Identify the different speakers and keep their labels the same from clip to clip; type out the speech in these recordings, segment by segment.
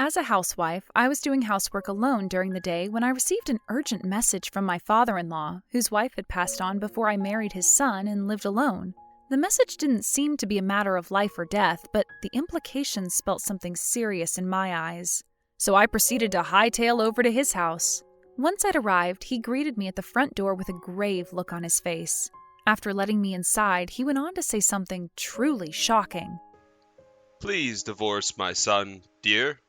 Speaker 1: As a housewife, I was doing housework alone during the day when I received an urgent message from my father-in-law, whose wife had passed on before I married his son and lived alone. The message didn't seem to be a matter of life or death, but the implications spelt something serious in my eyes. So I proceeded to hightail over to his house. Once I'd arrived, he greeted me at the front door with a grave look on his face. After letting me inside, he went on to say something truly shocking.
Speaker 2: "Please divorce my son, dear."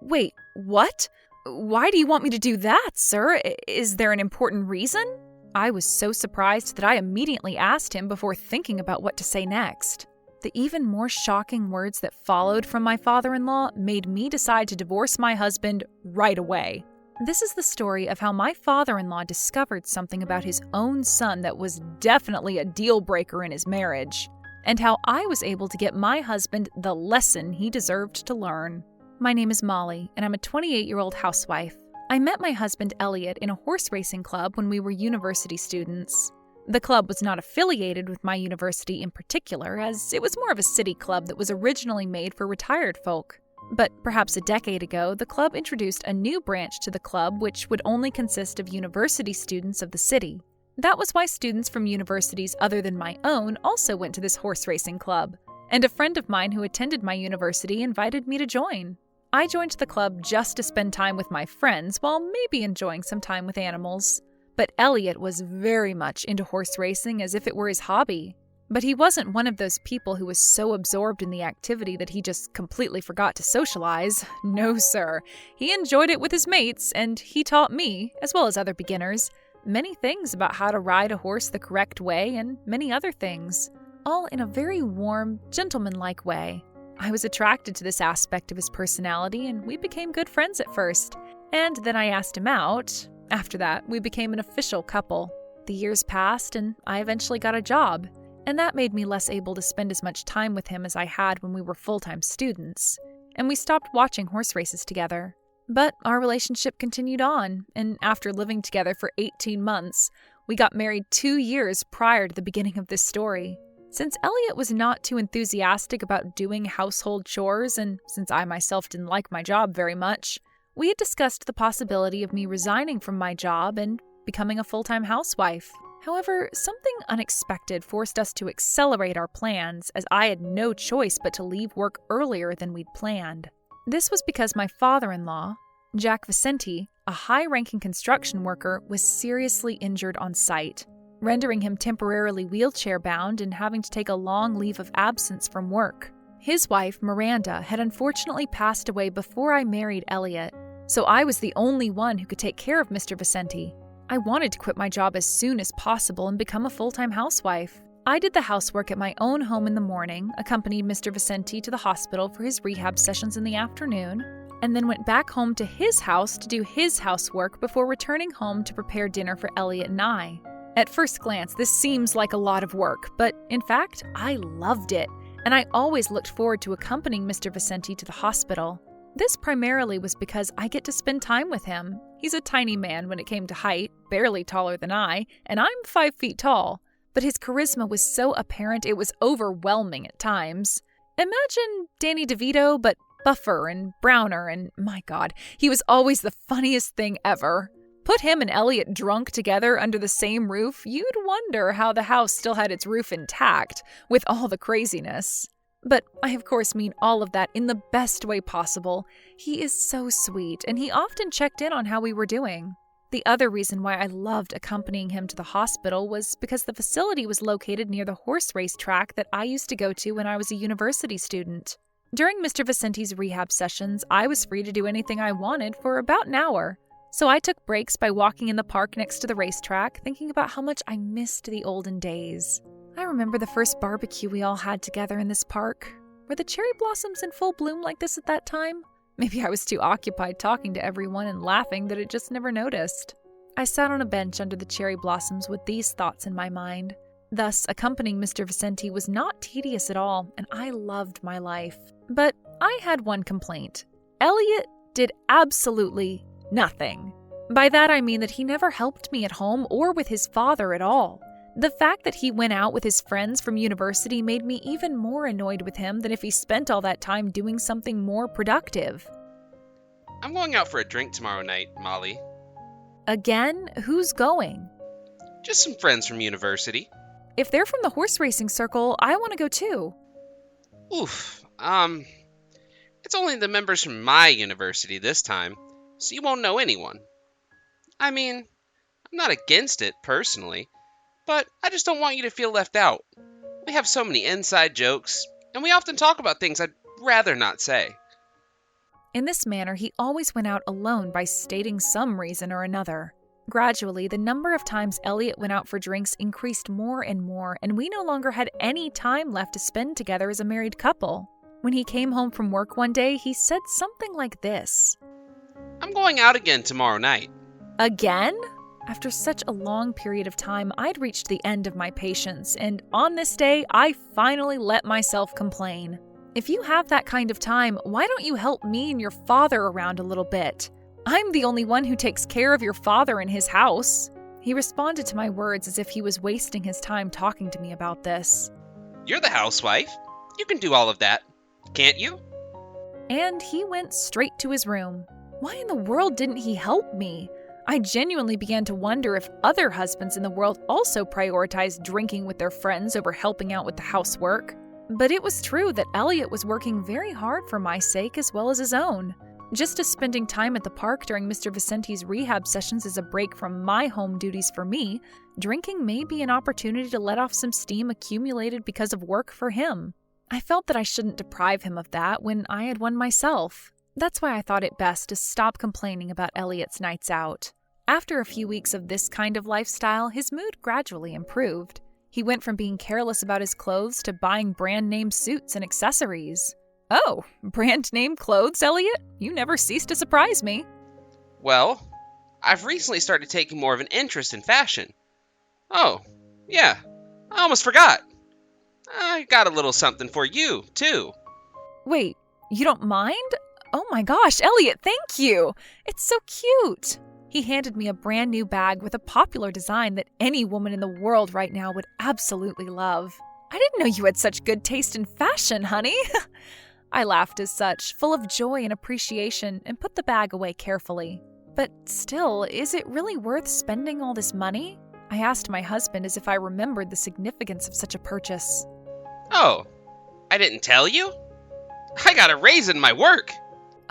Speaker 1: Wait, what? Why do you want me to do that, sir? Is there an important reason? I was so surprised that I immediately asked him before thinking about what to say next. The even more shocking words that followed from my father-in-law made me decide to divorce my husband right away. This is the story of how my father-in-law discovered something about his own son that was definitely a deal breaker in his marriage, and how I was able to get my husband the lesson he deserved to learn. My name is Molly, and I'm a 28-year-old housewife. I met my husband Elliot in a horse racing club when we were university students. The club was not affiliated with my university in particular, as it was more of a city club that was originally made for retired folk. But perhaps a decade ago, the club introduced a new branch to the club which would only consist of university students of the city. That was why students from universities other than my own also went to this horse racing club, and a friend of mine who attended my university invited me to join. I joined the club just to spend time with my friends while maybe enjoying some time with animals. But Elliot was very much into horse racing as if it were his hobby. But he wasn't one of those people who was so absorbed in the activity that he just completely forgot to socialize. No, sir. He enjoyed it with his mates, and he taught me, as well as other beginners, many things about how to ride a horse the correct way and many other things, all in a very warm, gentlemanlike way. I was attracted to this aspect of his personality, and we became good friends at first. And then I asked him out. After that, we became an official couple. The years passed, and I eventually got a job, and that made me less able to spend as much time with him as I had when we were full-time students, and we stopped watching horse races together. But our relationship continued on, and after living together for 18 months, we got married 2 years prior to the beginning of this story. Since Elliot was not too enthusiastic about doing household chores, and since I myself didn't like my job very much, we had discussed the possibility of me resigning from my job and becoming a full-time housewife. However, something unexpected forced us to accelerate our plans, as I had no choice but to leave work earlier than we'd planned. This was because my father-in-law, Jack Vicente, a high-ranking construction worker, was seriously injured on site, rendering him temporarily wheelchair-bound and having to take a long leave of absence from work. His wife, Miranda, had unfortunately passed away before I married Elliot, so I was the only one who could take care of Mr. Vicente. I wanted to quit my job as soon as possible and become a full-time housewife. I did the housework at my own home in the morning, accompanied Mr. Vicente to the hospital for his rehab sessions in the afternoon, and then went back home to his house to do his housework before returning home to prepare dinner for Elliot and I. At first glance, this seems like a lot of work, but in fact, I loved it, and I always looked forward to accompanying Mr. Vicente to the hospital. This primarily was because I get to spend time with him. He's a tiny man when it came to height, barely taller than I, and I'm 5 feet tall, but his charisma was so apparent it was overwhelming at times. Imagine Danny DeVito, but buffer and browner, and my God, he was always the funniest thing ever. Put him and Elliot drunk together under the same roof, you'd wonder how the house still had its roof intact, with all the craziness. But I of course mean all of that in the best way possible. He is so sweet, and he often checked in on how we were doing. The other reason why I loved accompanying him to the hospital was because the facility was located near the horse race track that I used to go to when I was a university student. During Mr. Vicente's rehab sessions, I was free to do anything I wanted for about an hour. So I took breaks by walking in the park next to the racetrack, thinking about how much I missed the olden days. I remember the first barbecue we all had together in this park. Were the cherry blossoms in full bloom like this at that time? Maybe I was too occupied talking to everyone and laughing that it just never noticed. I sat on a bench under the cherry blossoms with these thoughts in my mind. Thus, accompanying Mr. Vicente was not tedious at all, and I loved my life. But I had one complaint. Elliot did absolutely nothing. By that I mean that he never helped me at home or with his father at all. The fact that he went out with his friends from university made me even more annoyed with him than if he spent all that time doing something more productive.
Speaker 2: I'm going out for a drink tomorrow night, Molly.
Speaker 1: Again? Who's going?
Speaker 2: Just some friends from university.
Speaker 1: If they're from the horse racing circle, I want to go too.
Speaker 2: Oof, it's only the members from my university this time, so you won't know anyone. I mean, I'm not against it personally, but I just don't want you to feel left out. We have so many inside jokes, and we often talk about things I'd rather not say.
Speaker 1: In this manner, he always went out alone by stating some reason or another. Gradually, the number of times Elliot went out for drinks increased more and more, and we no longer had any time left to spend together as a married couple. When he came home from work one day, he said something like this.
Speaker 2: I'm going out again tomorrow night.
Speaker 1: Again? After such a long period of time, I'd reached the end of my patience, and on this day, I finally let myself complain. If you have that kind of time, why don't you help me and your father around a little bit? I'm the only one who takes care of your father in his house. He responded to my words as if he was wasting his time talking to me about this.
Speaker 2: You're the housewife. You can do all of that, can't you?
Speaker 1: And he went straight to his room. Why in the world didn't he help me? I genuinely began to wonder if other husbands in the world also prioritized drinking with their friends over helping out with the housework. But it was true that Elliot was working very hard for my sake as well as his own. Just as spending time at the park during Mr. Vicenti's rehab sessions is a break from my home duties for me, drinking may be an opportunity to let off some steam accumulated because of work for him. I felt that I shouldn't deprive him of that when I had one myself. That's why I thought it best to stop complaining about Elliot's nights out. After a few weeks of this kind of lifestyle, his mood gradually improved. He went from being careless about his clothes to buying brand-name suits and accessories. Oh, brand-name clothes, Elliot? You never cease to surprise me.
Speaker 2: Well, I've recently started taking more of an interest in fashion. Oh, yeah, I almost forgot. I got a little something for you, too.
Speaker 1: Wait, you don't mind? Oh my gosh, Elliot, thank you! It's so cute! He handed me a brand new bag with a popular design that any woman in the world right now would absolutely love. I didn't know you had such good taste in fashion, honey. I laughed as such, full of joy and appreciation, and put the bag away carefully. But still, is it really worth spending all this money? I asked my husband as if I remembered the significance of such a purchase.
Speaker 2: Oh, I didn't tell you? I got a raise in my work.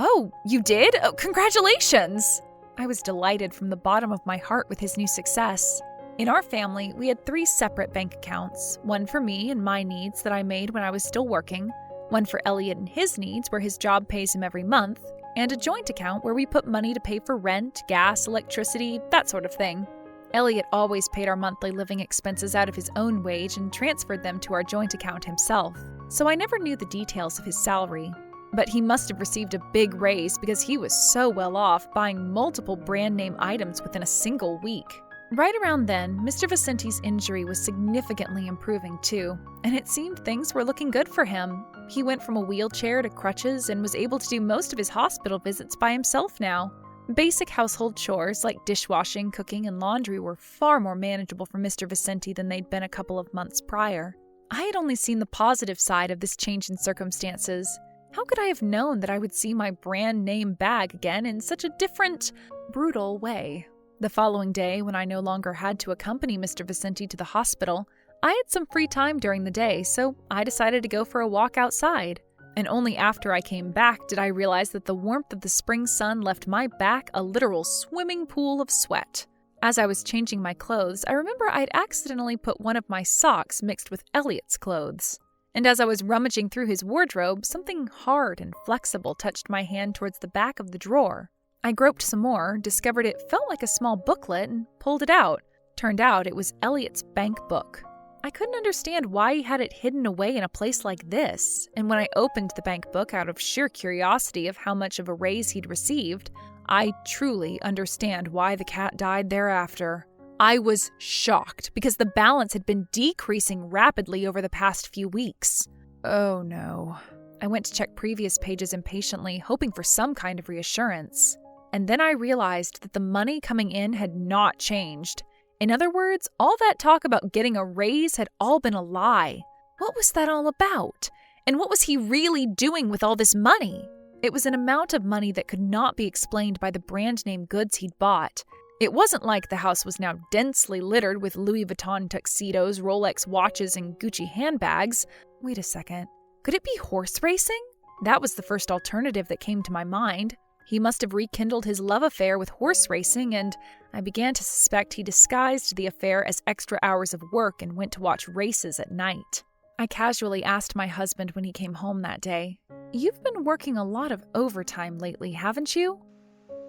Speaker 1: Oh, you did? Oh, congratulations! I was delighted from the bottom of my heart with his new success. In our family, we had 3 separate bank accounts, one for me and my needs that I made when I was still working, one for Elliot and his needs where his job pays him every month, and a joint account where we put money to pay for rent, gas, electricity, that sort of thing. Elliot always paid our monthly living expenses out of his own wage and transferred them to our joint account himself, so I never knew the details of his salary. But he must have received a big raise because he was so well off buying multiple brand name items within a single week. Right around then, Mr. Vicenti's injury was significantly improving too, and it seemed things were looking good for him. He went from a wheelchair to crutches and was able to do most of his hospital visits by himself now. Basic household chores like dishwashing, cooking, and laundry were far more manageable for Mr. Vicenti than they'd been a couple of months prior. I had only seen the positive side of this change in circumstances. How could I have known that I would see my brand name bag again in such a different, brutal way? The following day, when I no longer had to accompany Mr. Vicenti to the hospital, I had some free time during the day, so I decided to go for a walk outside. And only after I came back did I realize that the warmth of the spring sun left my back a literal swimming pool of sweat. As I was changing my clothes, I remember I'd accidentally put one of my socks mixed with Elliot's clothes. And as I was rummaging through his wardrobe, something hard and flexible touched my hand towards the back of the drawer. I groped some more, discovered it felt like a small booklet, and pulled it out. Turned out it was Elliot's bank book. I couldn't understand why he had it hidden away in a place like this, and when I opened the bank book out of sheer curiosity of how much of a raise he'd received, I truly understand why the cat died thereafter. I was shocked because the balance had been decreasing rapidly over the past few weeks. Oh no. I went to check previous pages impatiently, hoping for some kind of reassurance. And then I realized that the money coming in had not changed. In other words, all that talk about getting a raise had all been a lie. What was that all about? And what was he really doing with all this money? It was an amount of money that could not be explained by the brand name goods he'd bought. It wasn't like the house was now densely littered with Louis Vuitton tuxedos, Rolex watches, and Gucci handbags. Wait a second. Could it be horse racing? That was the first alternative that came to my mind. He must have rekindled his love affair with horse racing, and I began to suspect he disguised the affair as extra hours of work and went to watch races at night. I casually asked my husband when he came home that day, "You've been working a lot of overtime lately, haven't you?"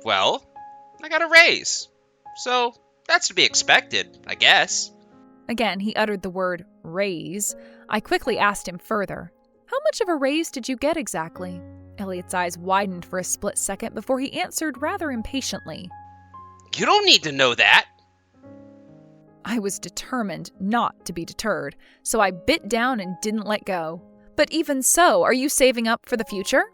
Speaker 2: Well, I got a raise. So, that's to be expected, I guess.
Speaker 1: Again, he uttered the word raise. I quickly asked him further, "How much of a raise did you get exactly?" Elliot's eyes widened for a split second before he answered rather impatiently,
Speaker 2: You don't need to know that.
Speaker 1: I was determined not to be deterred, so I bit down and didn't let go. "But even so, are you saving up for the future?"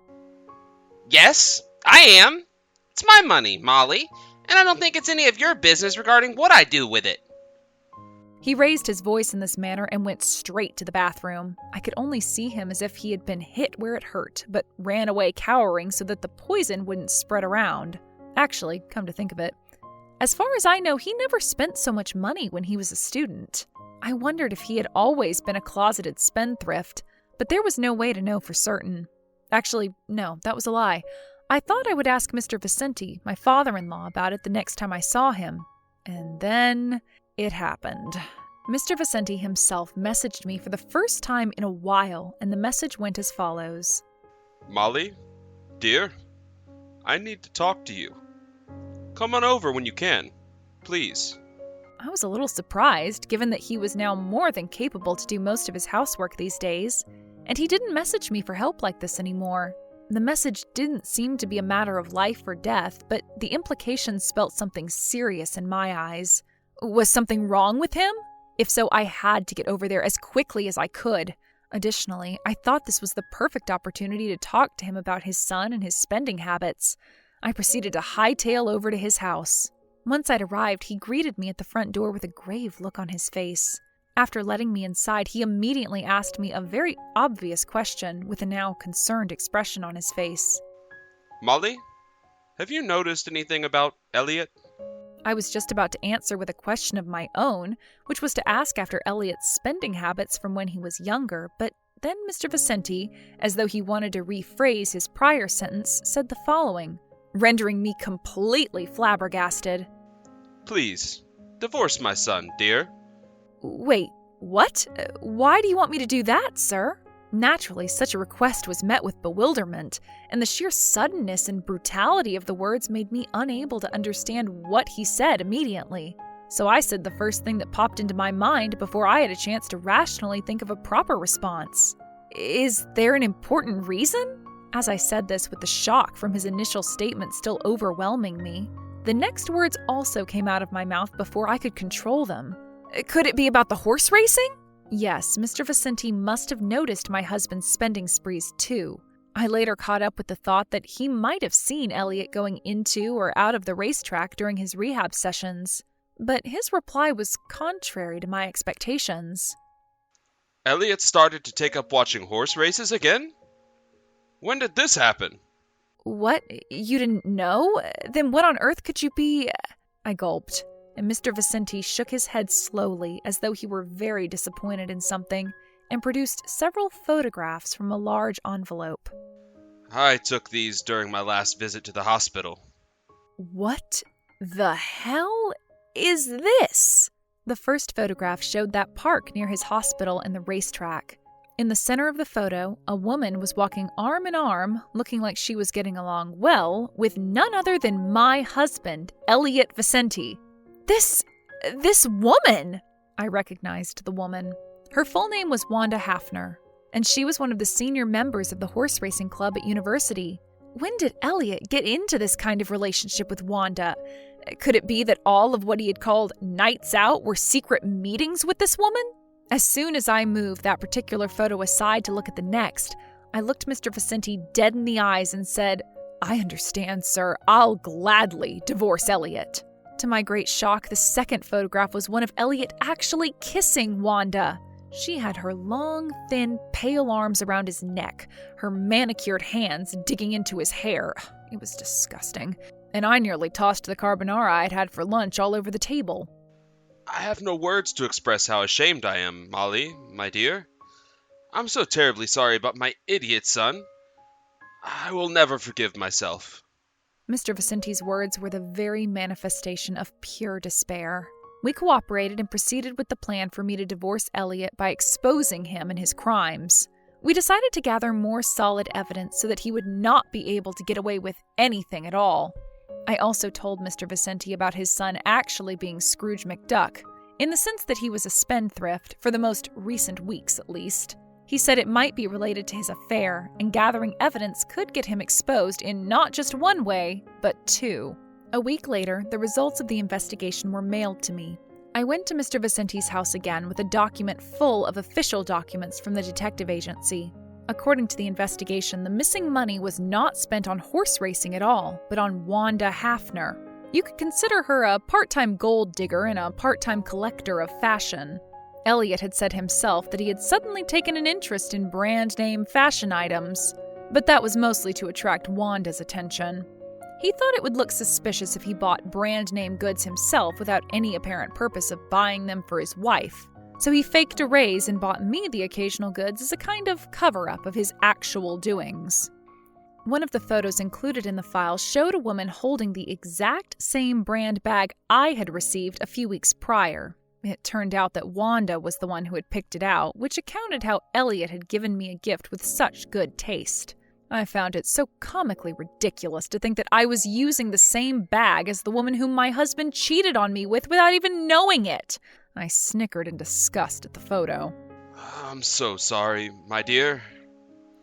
Speaker 2: Yes, I am. It's my money, Molly, and I don't think it's any of your business regarding what I do with it.
Speaker 1: He raised his voice in this manner and went straight to the bathroom. I could only see him as if he had been hit where it hurt, but ran away cowering so that the poison wouldn't spread around. Actually, come to think of it, as far as I know, he never spent so much money when he was a student. I wondered if he had always been a closeted spendthrift, but there was no way to know for certain. Actually, no, that was a lie. I thought I would ask Mr. Vicente, my father-in-law, about it the next time I saw him. And then it happened. Mr. Vicente himself messaged me for the first time in a while, and the message went as follows.
Speaker 3: Molly, dear, I need to talk to you. Come on over when you can, please.
Speaker 1: I was a little surprised, given that he was now more than capable to do most of his housework these days, and he didn't message me for help like this anymore. The message didn't seem to be a matter of life or death, but the implications spelt something serious in my eyes. Was something wrong with him? If so, I had to get over there as quickly as I could. Additionally, I thought this was the perfect opportunity to talk to him about his son and his spending habits. I proceeded to hightail over to his house. Once I'd arrived, he greeted me at the front door with a grave look on his face. After letting me inside, he immediately asked me a very obvious question with a now concerned expression on his face.
Speaker 3: Molly, have you noticed anything about Elliot?
Speaker 1: I was just about to answer with a question of my own, which was to ask after Elliot's spending habits from when he was younger, but then Mr. Vicente, as though he wanted to rephrase his prior sentence, said the following, rendering me completely flabbergasted.
Speaker 3: Please, divorce my son, dear.
Speaker 1: Wait, what? Why do you want me to do that, sir? Naturally, such a request was met with bewilderment, and the sheer suddenness and brutality of the words made me unable to understand what he said immediately. So I said the first thing that popped into my mind before I had a chance to rationally think of a proper response. Is there an important reason? As I said this with the shock from his initial statement still overwhelming me, the next words also came out of my mouth before I could control them. Could it be about the horse racing? Yes, Mr. Vicente must have noticed my husband's spending sprees too. I later caught up with the thought that he might have seen Elliot going into or out of the racetrack during his rehab sessions. But his reply was contrary to my expectations.
Speaker 3: Elliot started to take up watching horse races again? When did this happen?
Speaker 1: What? You didn't know? Then what on earth could you be? I gulped, and Mr. Vicente shook his head slowly as though he were very disappointed in something, and produced several photographs from a large envelope.
Speaker 3: I took these during my last visit to the hospital.
Speaker 1: What the hell is this? The first photograph showed that park near his hospital and the racetrack. In the center of the photo, a woman was walking arm in arm, looking like she was getting along well, with none other than my husband, Elliot Vicente. This woman! I recognized the woman. Her full name was Wanda Hafner, and she was one of the senior members of the horse racing club at university. When did Elliot get into this kind of relationship with Wanda? Could it be that all of what he had called nights out were secret meetings with this woman? As soon as I moved that particular photo aside to look at the next, I looked Mr. Vicente dead in the eyes and said, "I understand, sir. I'll gladly divorce Elliot." To my great shock, the second photograph was one of Elliot actually kissing Wanda. She had her long, thin, pale arms around his neck, her manicured hands digging into his hair. It was disgusting. And I nearly tossed the carbonara I'd had for lunch all over the table.
Speaker 3: I have no words to express how ashamed I am, Molly, my dear. I'm so terribly sorry about my idiot son. I will never forgive myself.
Speaker 1: Mr. Vicenti's words were the very manifestation of pure despair. We cooperated and proceeded with the plan for me to divorce Elliot by exposing him and his crimes. We decided to gather more solid evidence so that he would not be able to get away with anything at all. I also told Mr. Vicenti about his son actually being Scrooge McDuck, in the sense that he was a spendthrift, for the most recent weeks at least. He said it might be related to his affair, and gathering evidence could get him exposed in not just one way, but two. A week later, the results of the investigation were mailed to me. I went to Mr. Vicenti's house again with a document full of official documents from the detective agency. According to the investigation, the missing money was not spent on horse racing at all, but on Wanda Hafner. You could consider her a part-time gold digger and a part-time collector of fashion. Elliot had said himself that he had suddenly taken an interest in brand-name fashion items, but that was mostly to attract Wanda's attention. He thought it would look suspicious if he bought brand-name goods himself without any apparent purpose of buying them for his wife, so he faked a raise and bought me the occasional goods as a kind of cover-up of his actual doings. One of the photos included in the file showed a woman holding the exact same brand bag I had received a few weeks prior. It turned out that Wanda was the one who had picked it out, which accounted how Elliot had given me a gift with such good taste. I found it so comically ridiculous to think that I was using the same bag as the woman whom my husband cheated on me with without even knowing it. I snickered in disgust at the photo.
Speaker 3: I'm so sorry, my dear.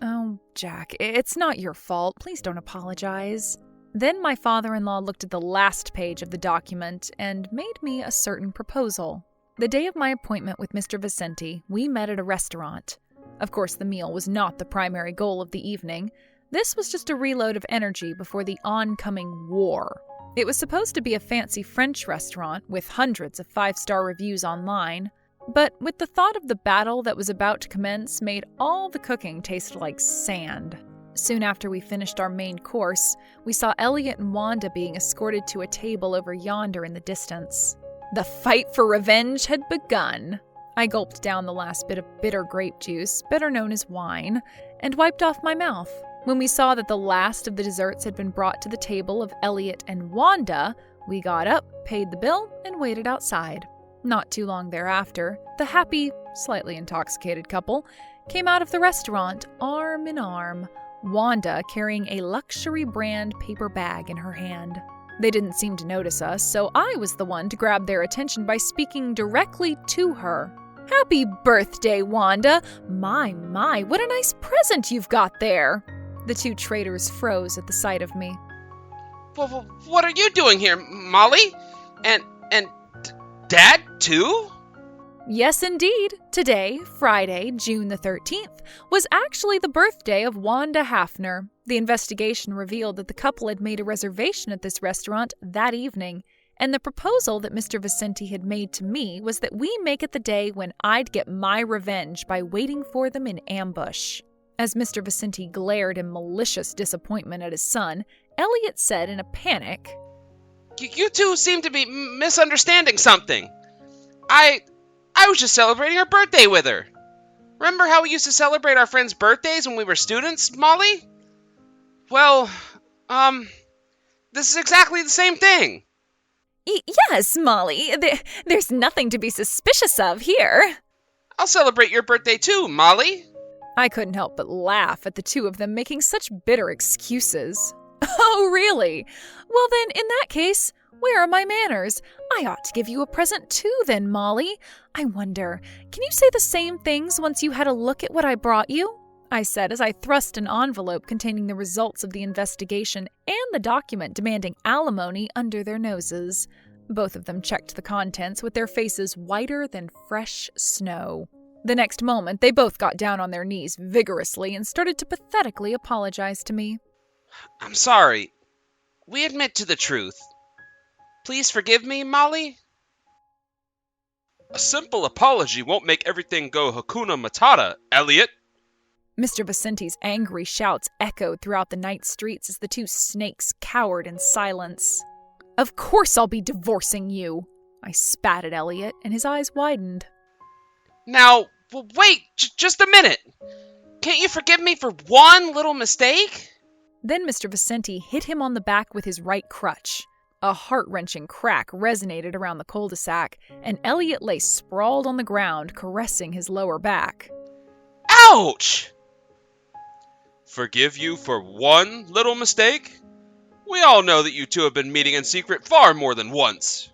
Speaker 1: Oh, Jack, it's not your fault. Please don't apologize. Then my father-in-law looked at the last page of the document and made me a certain proposal. The day of my appointment with Mr. Vicenti, we met at a restaurant. Of course, the meal was not the primary goal of the evening. This was just a reload of energy before the oncoming war. It was supposed to be a fancy French restaurant with hundreds of 5-star reviews online, but with the thought of the battle that was about to commence made all the cooking taste like sand. Soon after we finished our main course, we saw Elliot and Wanda being escorted to a table over yonder in the distance. The fight for revenge had begun. I gulped down the last bit of bitter grape juice, better known as wine, and wiped off my mouth. When we saw that the last of the desserts had been brought to the table of Elliot and Wanda, we got up, paid the bill, and waited outside. Not too long thereafter, the happy, slightly intoxicated couple came out of the restaurant arm in arm, Wanda carrying a luxury brand paper bag in her hand. They didn't seem to notice us, so I was the one to grab their attention by speaking directly to her. "Happy birthday, Wanda! My, what a nice present you've got there!" The two traitors froze at the sight of me.
Speaker 2: Well, what are you doing here, Molly? And Dad, too?
Speaker 1: Yes, indeed. Today, Friday, June the 13th, was actually the birthday of Wanda Hafner. The investigation revealed that the couple had made a reservation at this restaurant that evening, and the proposal that Mr. Vicenti had made to me was that we make it the day when I'd get my revenge by waiting for them in ambush. As Mr. Vicenti glared in malicious disappointment at his son, Elliot said in a panic,
Speaker 2: You two seem to be misunderstanding something. I was just celebrating her birthday with her. Remember how we used to celebrate our friends' birthdays when we were students, Molly? Well, this is exactly the same thing.
Speaker 1: Yes, Molly. There's nothing to be suspicious of here.
Speaker 2: I'll celebrate your birthday too, Molly.
Speaker 1: I couldn't help but laugh at the two of them making such bitter excuses. Oh, really? Well then, in that case, where are my manners? I ought to give you a present too then, Molly. I wonder, can you say the same things once you had a look at what I brought you? I said as I thrust an envelope containing the results of the investigation and the document demanding alimony under their noses. Both of them checked the contents with their faces whiter than fresh snow. The next moment, they both got down on their knees vigorously and started to pathetically apologize to me.
Speaker 2: I'm sorry. We admit to the truth. Please forgive me, Molly?
Speaker 3: A simple apology won't make everything go Hakuna Matata, Elliot.
Speaker 1: Mr. Vicenti's angry shouts echoed throughout the night streets as the two snakes cowered in silence. Of course I'll be divorcing you, I spat at Elliot, and his eyes widened.
Speaker 2: Now, wait, just a minute. Can't you forgive me for one little mistake?
Speaker 1: Then Mr. Vicenti hit him on the back with his right crutch. A heart-wrenching crack resonated around the cul-de-sac, and Elliot lay sprawled on the ground, caressing his lower back.
Speaker 2: Ouch!
Speaker 3: Forgive you for one little mistake? We all know that you two have been meeting in secret far more than once.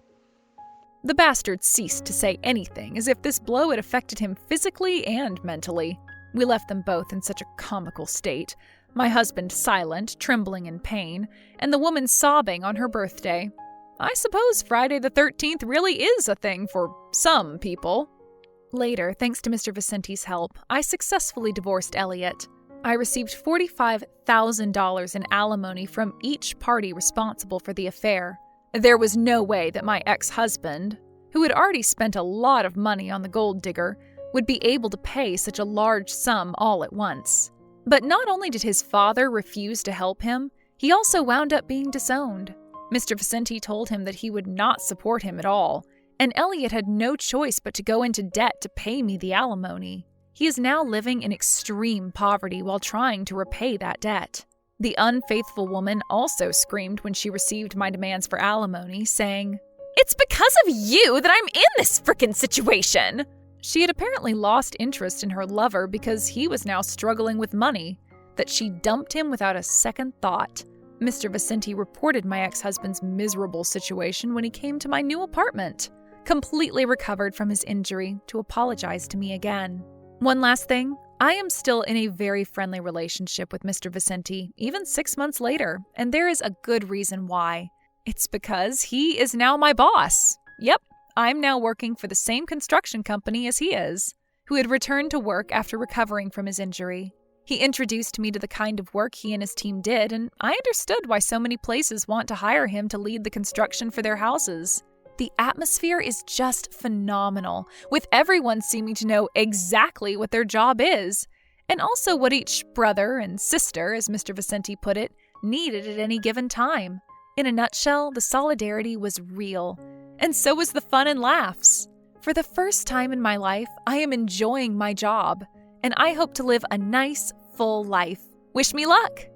Speaker 1: The bastard ceased to say anything, as if this blow had affected him physically and mentally. We left them both in such a comical state, my husband silent, trembling in pain, and the woman sobbing on her birthday. I suppose Friday the 13th really is a thing for some people. Later, thanks to Mr. Vicenti's help, I successfully divorced Elliot. I received $45,000 in alimony from each party responsible for the affair. There was no way that my ex-husband, who had already spent a lot of money on the gold digger, would be able to pay such a large sum all at once. But not only did his father refuse to help him, he also wound up being disowned. Mr. Vicenti told him that he would not support him at all, and Elliot had no choice but to go into debt to pay me the alimony. He is now living in extreme poverty while trying to repay that debt. The unfaithful woman also screamed when she received my demands for alimony, saying, "It's because of you that I'm in this frickin' situation!" She had apparently lost interest in her lover because he was now struggling with money, that she dumped him without a second thought. Mr. Vicenti reported my ex-husband's miserable situation when he came to my new apartment, completely recovered from his injury, to apologize to me again. One last thing, I am still in a very friendly relationship with Mr. Vicenti, even 6 months later, and there is a good reason why. It's because he is now my boss. Yep, I'm now working for the same construction company as he is, who had returned to work after recovering from his injury. He introduced me to the kind of work he and his team did, and I understood why so many places want to hire him to lead the construction for their houses. The atmosphere is just phenomenal, with everyone seeming to know exactly what their job is, and also what each brother and sister, as Mr. Vicenti put it, needed at any given time. In a nutshell, the solidarity was real, and so was the fun and laughs. For the first time in my life, I am enjoying my job, and I hope to live a nice, full life. Wish me luck!